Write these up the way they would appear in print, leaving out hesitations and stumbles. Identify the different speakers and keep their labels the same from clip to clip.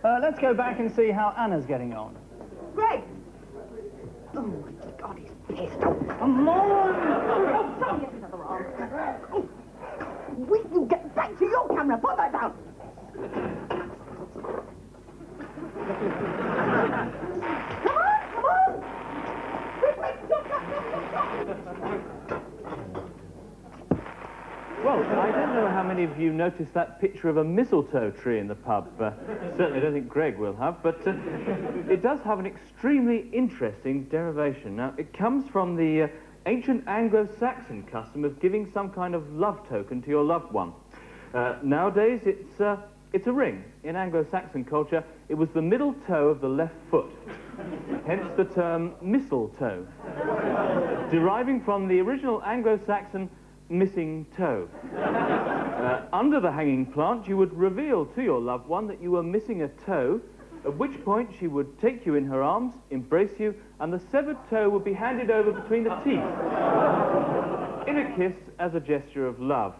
Speaker 1: Let's go back and see how Anna's getting on.
Speaker 2: Greg! Oh, my God, he's pissed. Oh, come on! Oh, don't get another arm. Oh, will you get back to your camera? Put that down! Come on! Quick, stop!
Speaker 3: Well, I don't know how many of you noticed that picture of a mistletoe tree in the pub. Certainly I don't think Greg will have, but it does have an extremely interesting derivation. Now, it comes from the ancient Anglo-Saxon custom of giving some kind of love token to your loved one. Nowadays, it's a ring. In Anglo-Saxon culture, it was the middle toe of the left foot, hence the term mistletoe, deriving from the original Anglo-Saxon missing toe. Under the hanging plant, you would reveal to your loved one that you were missing a toe, at which point she would take you in her arms, embrace you, and the severed toe would be handed over between the teeth in a kiss as a gesture of love.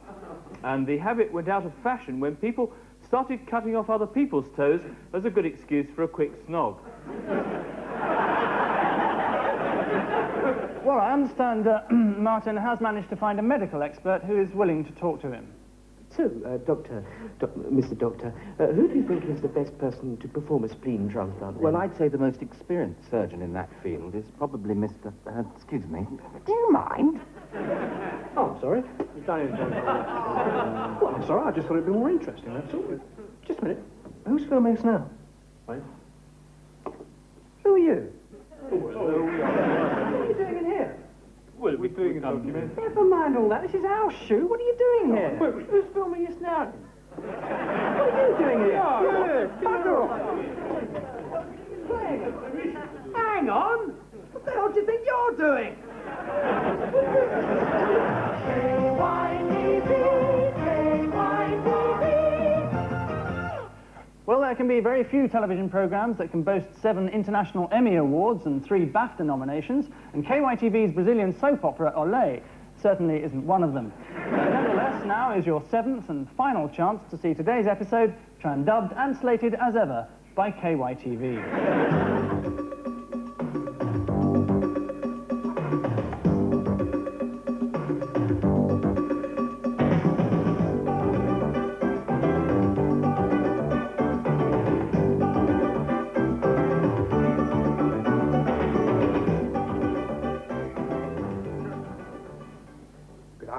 Speaker 3: And the habit went out of fashion when people started cutting off other people's toes as a good excuse for a quick snog.
Speaker 1: Well, I understand Martin has managed to find a medical expert who is willing to talk to him.
Speaker 4: So, Mr. Doctor, who do you think is the best person to perform a spleen transplant?
Speaker 5: Well, I'd say the most experienced surgeon in that field is probably Mr... excuse me. Do you mind?
Speaker 6: Oh, I'm sorry. You've done it. Well, I'm sorry. I just thought it'd be more interesting, that's all. Just a minute. Who's filming us now? Wait. Who are you? What are you doing in here?
Speaker 3: Well, we're doing a document.
Speaker 6: Never mind all that. This is our shoot. What are you doing here? Wait, who's filming us now? What are you doing here? Bugger off. Hang on. What the hell do you think you're doing?
Speaker 1: Well, there can be very few television programmes that can boast 7 International Emmy Awards and 3 BAFTA nominations, and KYTV's Brazilian soap opera, Olé, certainly isn't one of them. Nevertheless, now is your 7th and final chance to see today's episode trans-dubbed and slated as ever by KYTV.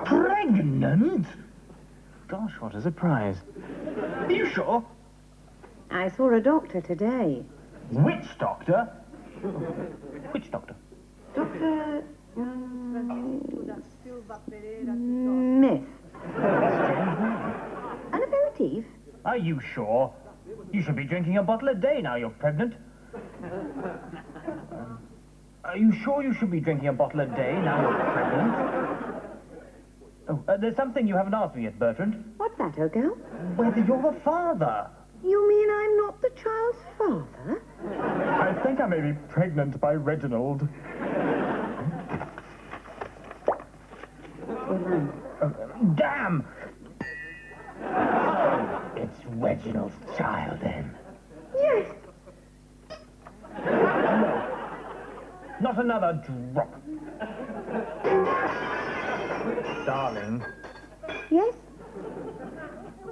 Speaker 7: Pregnant? Gosh, what a surprise. Are you sure?
Speaker 8: I saw a doctor today.
Speaker 7: Which doctor? Which doctor?
Speaker 8: Dr. Smith. An aperitif?
Speaker 7: Are you sure? You should be drinking a bottle a day now you're pregnant. Are you sure you should be drinking a bottle a day now you're pregnant? Oh, there's something you haven't asked me yet, Bertrand.
Speaker 8: What's that, old girl?
Speaker 7: Whether you're the father.
Speaker 8: You mean I'm not the child's father?
Speaker 7: I think I may be pregnant by Reginald. Damn! It's Reginald's child, then.
Speaker 8: Yes.
Speaker 7: No. Not another drop. Darling.
Speaker 8: Yes?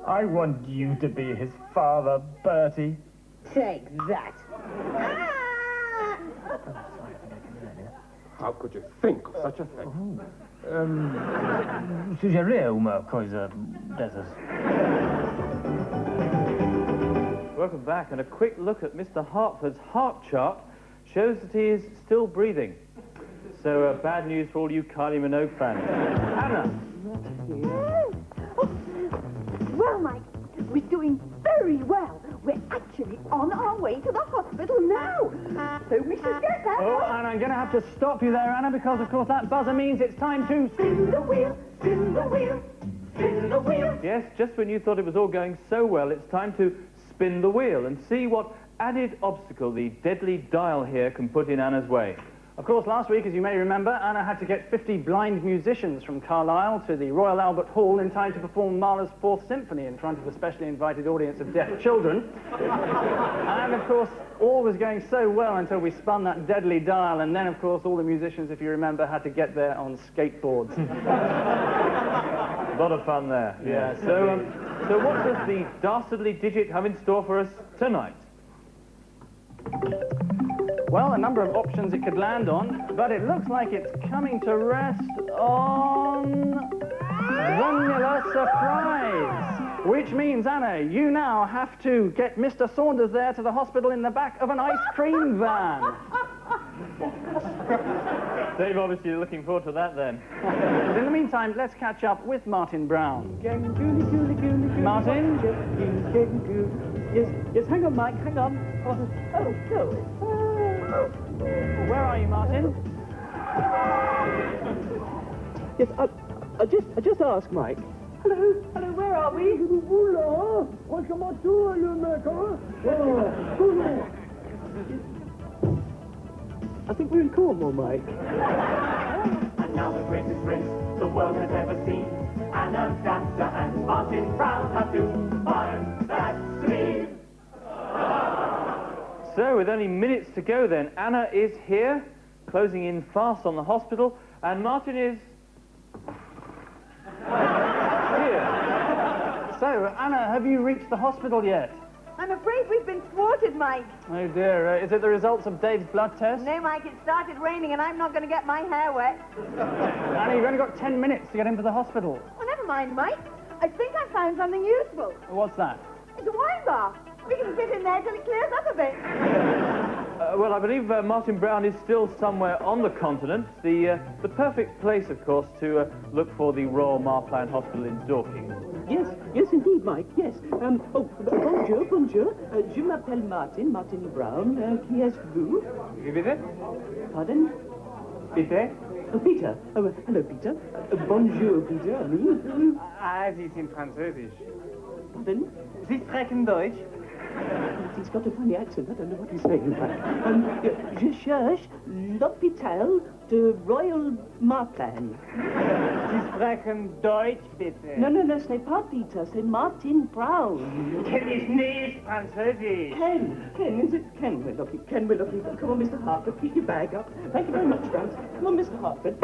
Speaker 7: I want you to be his father, Bertie.
Speaker 8: Take that.
Speaker 6: How could you think of such a thing?
Speaker 7: Suggérez uma coisa dessas.
Speaker 3: Welcome back, and a quick look at Mr. Hartford's heart chart shows that he is still breathing. So, bad news for all you Kylie Minogue fans. Anna!
Speaker 2: Well, Mike, we're doing very well. We're actually on our way to the hospital now. So we should get there.
Speaker 1: Oh, and I'm going to have to stop you there, Anna, because, of course, that buzzer means it's time to...
Speaker 2: Spin the wheel, spin the wheel, spin the wheel.
Speaker 3: Yes, just when you thought it was all going so well, it's time to spin the wheel and see what added obstacle the deadly dial here can put in Anna's way.
Speaker 1: Of course, last week, as you may remember, Anna had to get 50 blind musicians from Carlisle to the Royal Albert Hall in time to perform Mahler's 4th Symphony in front of a specially invited audience of deaf children. course, all was going so well until we spun that deadly dial, and then, of course, all the musicians, if you remember, had to get there on skateboards.
Speaker 3: A lot of fun there.
Speaker 1: Yeah,
Speaker 3: So what does the dastardly digit have in store for us tonight?
Speaker 1: Well, a number of options it could land on, but it looks like it's coming to rest on Vanilla Surprise, which means, Anna, you now have to get Mr. Saunders there to the hospital in the back of an ice cream van.
Speaker 3: Dave, obviously, looking forward to that then.
Speaker 1: But in the meantime, let's catch up with Martin Brown. Martin?
Speaker 4: Yes, hang on, Mike, hang on. Oh, no.
Speaker 1: Where are you, Martin?
Speaker 4: Yes, I just asked Mike. Hello, where are we? I think we're in Cornwall, Mike.
Speaker 9: And now the greatest race the world has ever seen. Anastasia and Martin Brown have to find that scream.
Speaker 3: So, with only minutes to go then, Anna is here, closing in fast on the hospital, and Martin is... here.
Speaker 1: So, Anna, have you reached the hospital yet?
Speaker 2: I'm afraid we've been thwarted, Mike.
Speaker 1: Oh dear, is it the results of Dave's blood test?
Speaker 2: No, Mike, it started raining and I'm not going to get my hair wet.
Speaker 1: Anna, you've only got 10 minutes to get into the hospital.
Speaker 2: Well, never mind, Mike. I think I found something useful.
Speaker 1: What's that?
Speaker 2: It's a wine bar. We can sit in there till it clears up a bit.
Speaker 3: Well, I believe Martin Brown is still somewhere on the continent. The perfect place, of course, to look for the Royal Marplan Hospital in Dorking.
Speaker 4: Yes, indeed, Mike, yes. Bonjour. Je m'appelle Martin Brown. Qui êtes-vous? Pardon?
Speaker 5: Bitte?
Speaker 4: Oh, Peter. Oh, hello, Peter. Bonjour, Peter, I mean.
Speaker 5: Sie sind Französisch.
Speaker 4: Pardon?
Speaker 5: Sie sprechen Deutsch?
Speaker 4: He's got a funny accent. I don't know what he's saying. Je cherche l'hôpital de Royal Marplan.
Speaker 5: Sie sprechen Deutsch, bitte.
Speaker 4: No, c'est pas Peter, c'est Martin Brown.
Speaker 5: Kenn ich nicht Französisch.
Speaker 4: Ken, is it Ken we're looking? Come on, Mr. Hartford, keep your bag up. Thank you very much, Brown. Come on, Mr. Hartford.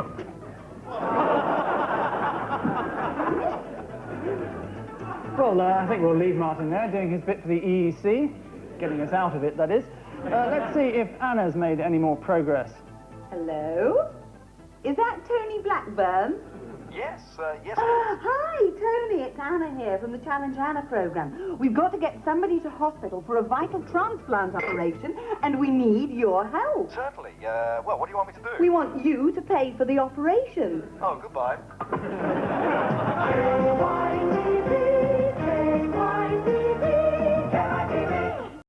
Speaker 1: Well, I think we'll leave Martin there, doing his bit for the EEC, getting us out of it, that is. Let's see if Anna's made any more progress.
Speaker 2: Hello? Is that Tony Blackburn?
Speaker 10: Yes.
Speaker 2: Hi, Tony. It's Anna here from the Challenge Anna program. We've got to get somebody to hospital for a vital transplant operation, and we need your help.
Speaker 10: Certainly. Well, what do you want me to do?
Speaker 2: We want you to pay for the operation.
Speaker 10: Oh, goodbye.